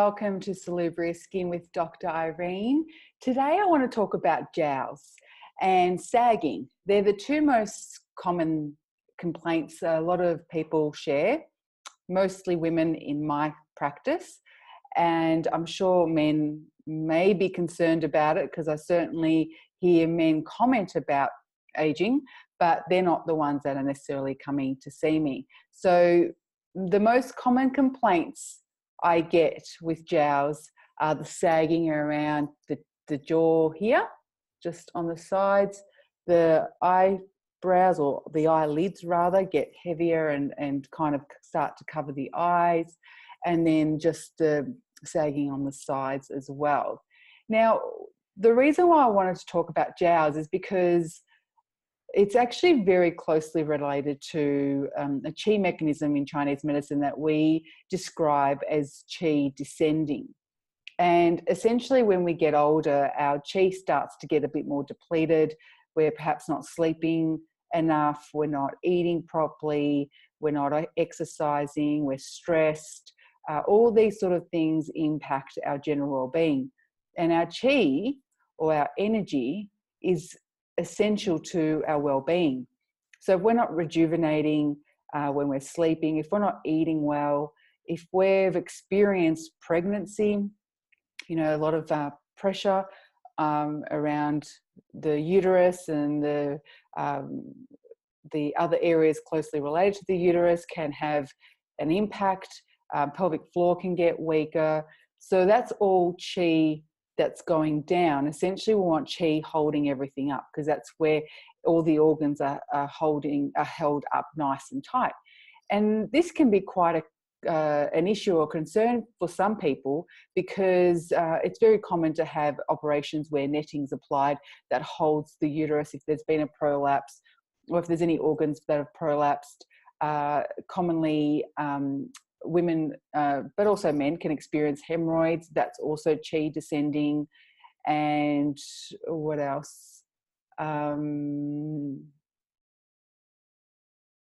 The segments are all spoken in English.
welcome to Salubrious Skin with Dr. Irene. Today I want to talk about jowls and sagging. They're the two most common complaints a lot of people share, mostly women in my practice, and I'm sure men may be concerned about it because I certainly hear men comment about aging, but they're not the ones that are necessarily coming to see me. So the most common complaints I get with jowls are the sagging around the jaw here, just on the sides. The eyebrows, or the eyelids rather, get heavier and kind of start to cover the eyes, and then just the sagging on the sides as well. Now, the reason why I wanted to talk about jowls is because it's actually very closely related to a qi mechanism in Chinese medicine that we describe as qi descending. And essentially when we get older, our qi starts to get a bit more depleted. We're perhaps not sleeping enough, we're not eating properly, we're not exercising, we're stressed. All these sort of things impact our general well-being. And our qi, or our energy, is essential to our well-being. So if we're not rejuvenating when we're sleeping, if we're not eating well, if we've experienced pregnancy, you know, a lot of pressure around the uterus and the other areas closely related to the uterus can have an impact. Pelvic floor can get weaker. So that's all qi that's going down. Essentially, we want qi holding everything up, because that's where all the organs are held up nice and tight. And this can be quite an issue or concern for some people, because it's very common to have operations where netting's applied that holds the uterus if there's been a prolapse, or if there's any organs that have prolapsed. Commonly, women, but also men, can experience haemorrhoids. That's also qi descending. And what else?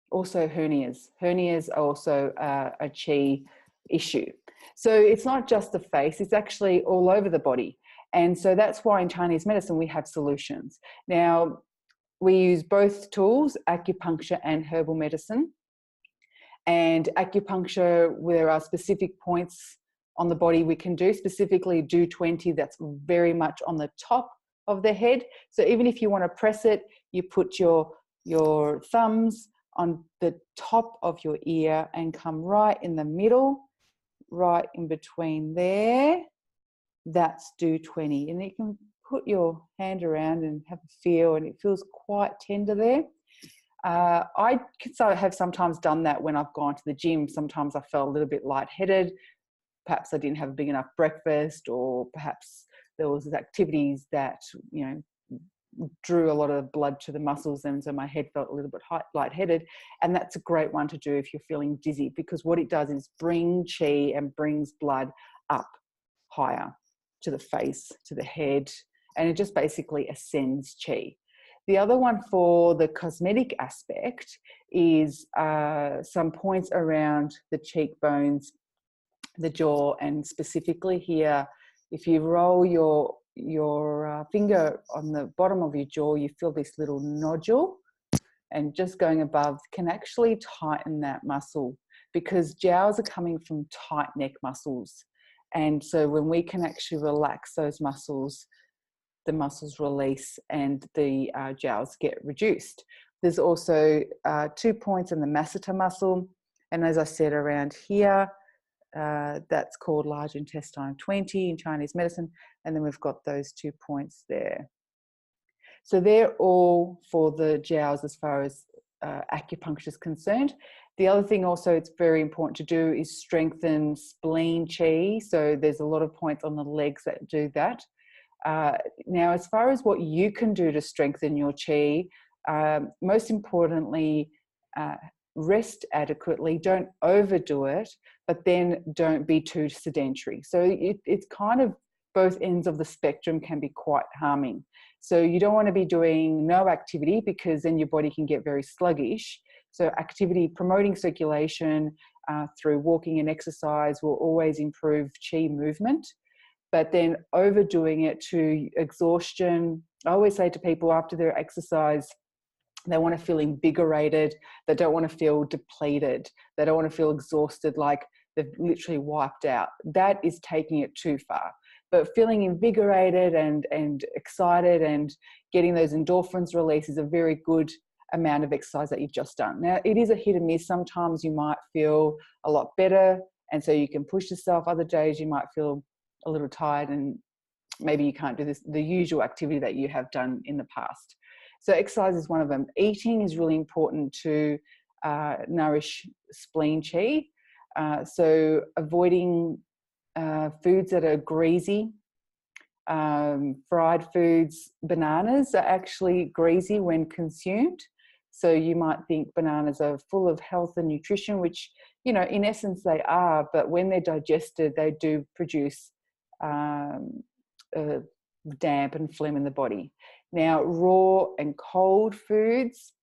Also hernias. Hernias are also a qi issue. So it's not just the face, it's actually all over the body. And so that's why in Chinese medicine we have solutions. Now, we use both tools, acupuncture and herbal medicine. And acupuncture, there are specific points on the body we can do, specifically do 20, that's very much on the top of the head. So even if you want to press it, you put your thumbs on the top of your ear and come right in the middle, right in between there. That's do 20. And you can put your hand around and have a feel, and it feels quite tender there. I have sometimes done that when I've gone to the gym. Sometimes I felt a little bit lightheaded. Perhaps I didn't have a big enough breakfast, or perhaps there was activities that, you know, drew a lot of blood to the muscles, and so my head felt a little bit lightheaded. And that's a great one to do if you're feeling dizzy, because what it does is bring qi and brings blood up higher to the face, to the head, and it just basically ascends qi. The other one for the cosmetic aspect is some points around the cheekbones, the jaw, and specifically here, if you roll your finger on the bottom of your jaw, you feel this little nodule, and just going above can actually tighten that muscle, because jowls are coming from tight neck muscles. And so when we can actually relax those muscles, the muscles release and the jowls get reduced. There's also 2 points in the masseter muscle. And as I said, around here, that's called large intestine 20 in Chinese medicine. And then we've got those 2 points there. So they're all for the jowls as far as acupuncture is concerned. The other thing also it's very important to do is strengthen spleen qi. So there's a lot of points on the legs that do that. Now, as far as what you can do to strengthen your qi, most importantly, rest adequately, don't overdo it, but then don't be too sedentary. So it's kind of both ends of the spectrum can be quite harming. So you don't want to be doing no activity, because then your body can get very sluggish. So activity, promoting circulation through walking and exercise will always improve qi movement. But then overdoing it to exhaustion, I always say to people after their exercise, they want to feel invigorated. They don't want to feel depleted. They don't want to feel exhausted, like they've literally wiped out. That is taking it too far. But feeling invigorated and excited and getting those endorphins released is a very good amount of exercise that you've just done. Now, it is a hit and miss. Sometimes you might feel a lot better, and so you can push yourself. Other days you might feel a little tired and maybe you can't do the usual activity that you have done in the past. So exercise is one of them. Eating is really important to nourish spleen qi. So avoiding foods that are greasy, fried foods. Bananas are actually greasy when consumed. So you might think bananas are full of health and nutrition, which, you know, in essence they are, but when they're digested, they do produce damp and phlegm in the body. Now, raw and cold foods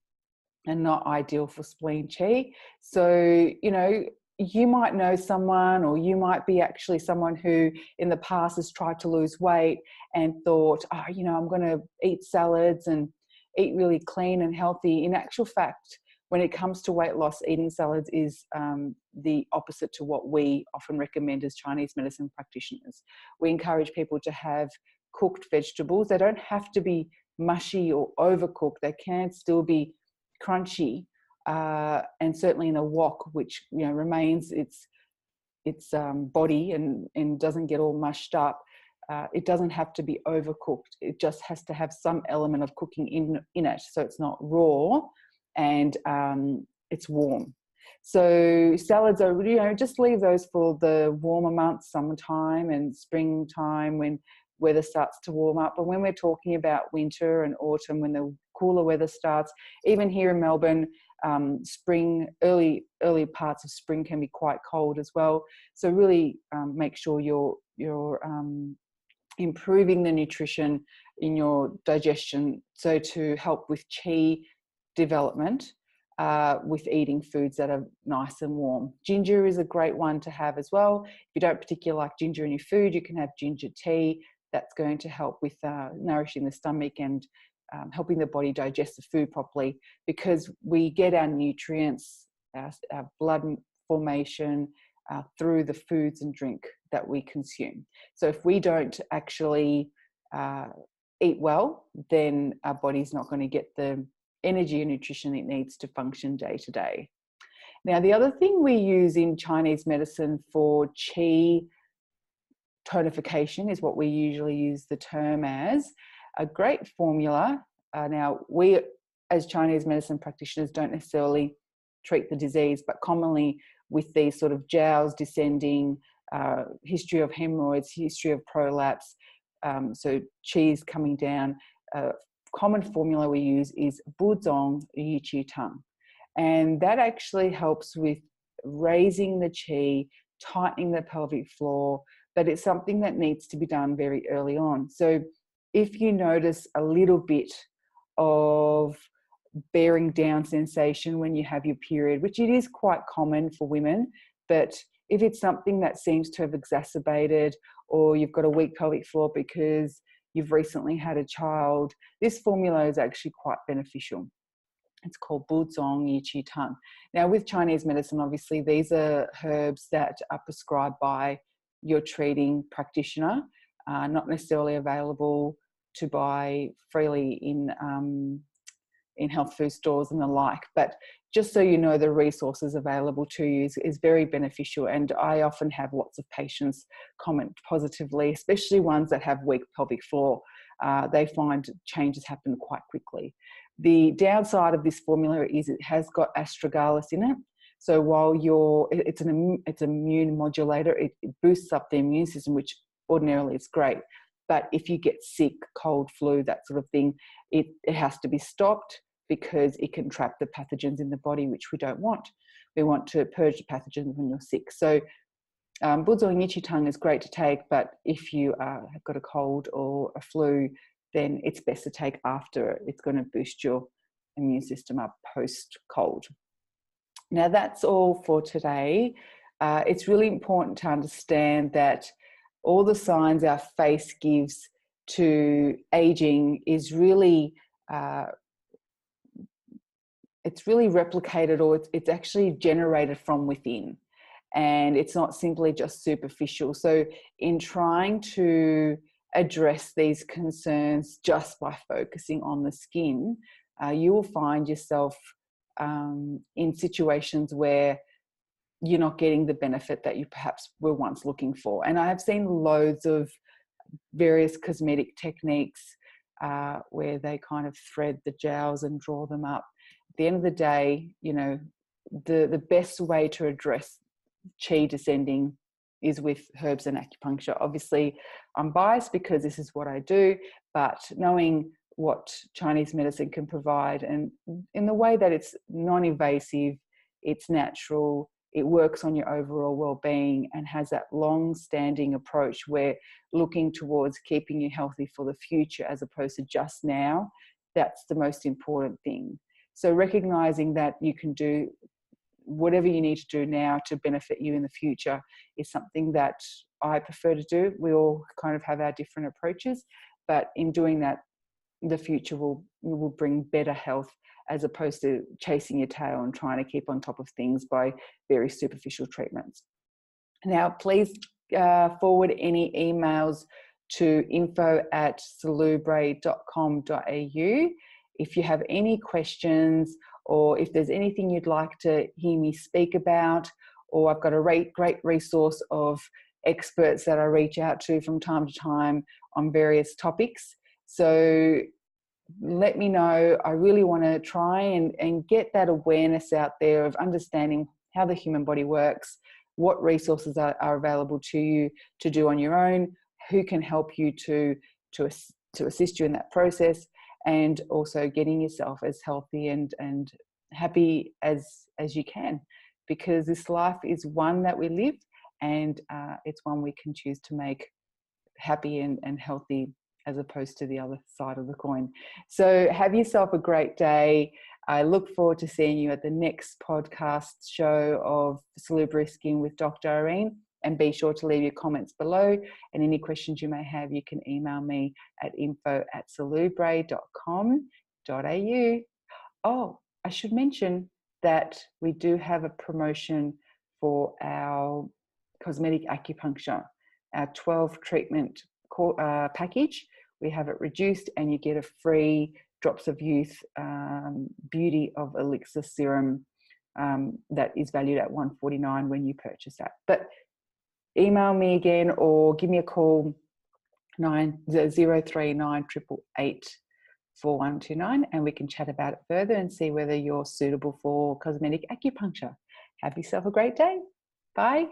are not ideal for spleen qi. So, you know, you might know someone, or you might be actually someone who in the past has tried to lose weight and thought, oh, you know, I'm going to eat salads and eat really clean and healthy. In actual fact, when it comes to weight loss, eating salads is the opposite to what we often recommend as Chinese medicine practitioners. We encourage people to have cooked vegetables. They don't have to be mushy or overcooked. They can still be crunchy, and certainly in a wok, which, you know, remains its body and doesn't get all mushed up. It doesn't have to be overcooked. It just has to have some element of cooking in it, so it's not raw and it's warm. So salads are, you know, just leave those for the warmer months, summertime and springtime, when weather starts to warm up. But when we're talking about winter and autumn, when the cooler weather starts, even here in Melbourne, spring, early parts of spring can be quite cold as well. So really make sure you're improving the nutrition in your digestion, so to help with qi development, with eating foods that are nice and warm. Ginger is a great one to have as well. If you don't particularly like ginger in your food, you can have ginger tea. That's going to help with nourishing the stomach and helping the body digest the food properly, because we get our nutrients, our blood formation through the foods and drink that we consume. So if we don't actually eat well, then our body's not going to get the energy and nutrition it needs to function day to day. Now, the other thing we use in Chinese medicine for qi tonification is what we usually use the term as a great formula. Now, we as Chinese medicine practitioners don't necessarily treat the disease, but commonly with these sort of jowls descending, history of hemorrhoids, history of prolapse, so qi coming down, common formula we use is Buzong Yi Qi Tang. And that actually helps with raising the qi, tightening the pelvic floor, but it's something that needs to be done very early on. So if you notice a little bit of bearing down sensation when you have your period, which it is quite common for women, but if it's something that seems to have exacerbated, or you've got a weak pelvic floor because you've recently had a child, this formula is actually quite beneficial. It's called Buzong Yi Qi Tang. Now, with Chinese medicine, obviously, these are herbs that are prescribed by your treating practitioner, not necessarily available to buy freely in health food stores and the like. But just so you know, the resources available to you is very beneficial. And I often have lots of patients comment positively, especially ones that have weak pelvic floor. They find changes happen quite quickly. The downside of this formula is it has got astragalus in it. So while it's an immune modulator, it boosts up the immune system, which ordinarily is great. But if you get sick, cold, flu, that sort of thing, it has to be stopped, because it can trap the pathogens in the body, which we don't want. We want to purge the pathogens when you're sick. So Buzong Yi Qi Tang is great to take, but if you have got a cold or a flu, then it's best to take after. It's going to boost your immune system up post-cold. Now, that's all for today. It's really important to understand that all the signs our face gives to aging is really it's really replicated, or it's actually generated from within, and it's not simply just superficial. So in trying to address these concerns just by focusing on the skin, you will find yourself in situations where you're not getting the benefit that you perhaps were once looking for. And I have seen loads of various cosmetic techniques where they kind of thread the jowls and draw them up. At the end of the day, you know, the best way to address chi descending is with herbs and acupuncture. Obviously, I'm biased because this is what I do, but knowing what Chinese medicine can provide, and in the way that it's non-invasive, it's natural, it works on your overall well-being, and has that long-standing approach where looking towards keeping you healthy for the future as opposed to just now, that's the most important thing. So recognizing that you can do whatever you need to do now to benefit you in the future is something that I prefer to do. We all kind of have our different approaches, but in doing that, the future will bring better health, as opposed to chasing your tail and trying to keep on top of things by very superficial treatments. Now, please forward any emails to info@salubre.com.au if you have any questions, or if there's anything you'd like to hear me speak about, or I've got a great resource of experts that I reach out to from time to time on various topics. So let me know. I really want to try and get that awareness out there of understanding how the human body works, what resources are available to you to do on your own, who can help you to assist you in that process, and also getting yourself as healthy and happy as you can, because this life is one that we live, and it's one we can choose to make happy and healthy, as opposed to the other side of the coin. So have yourself a great day. I look forward to seeing you at the next podcast show of Salubre Skin with Dr. Irene. And be sure to leave your comments below. And any questions you may have, you can email me at info@salubre.com.au. Oh, I should mention that we do have a promotion for our cosmetic acupuncture, our 12 treatment package. We have it reduced, and you get a free Drops of Youth Beauty of Elixir serum that is valued at $149 when you purchase that. But email me again or give me a call, 03988884129, and we can chat about it further and see whether you're suitable for cosmetic acupuncture. Have yourself a great day. Bye.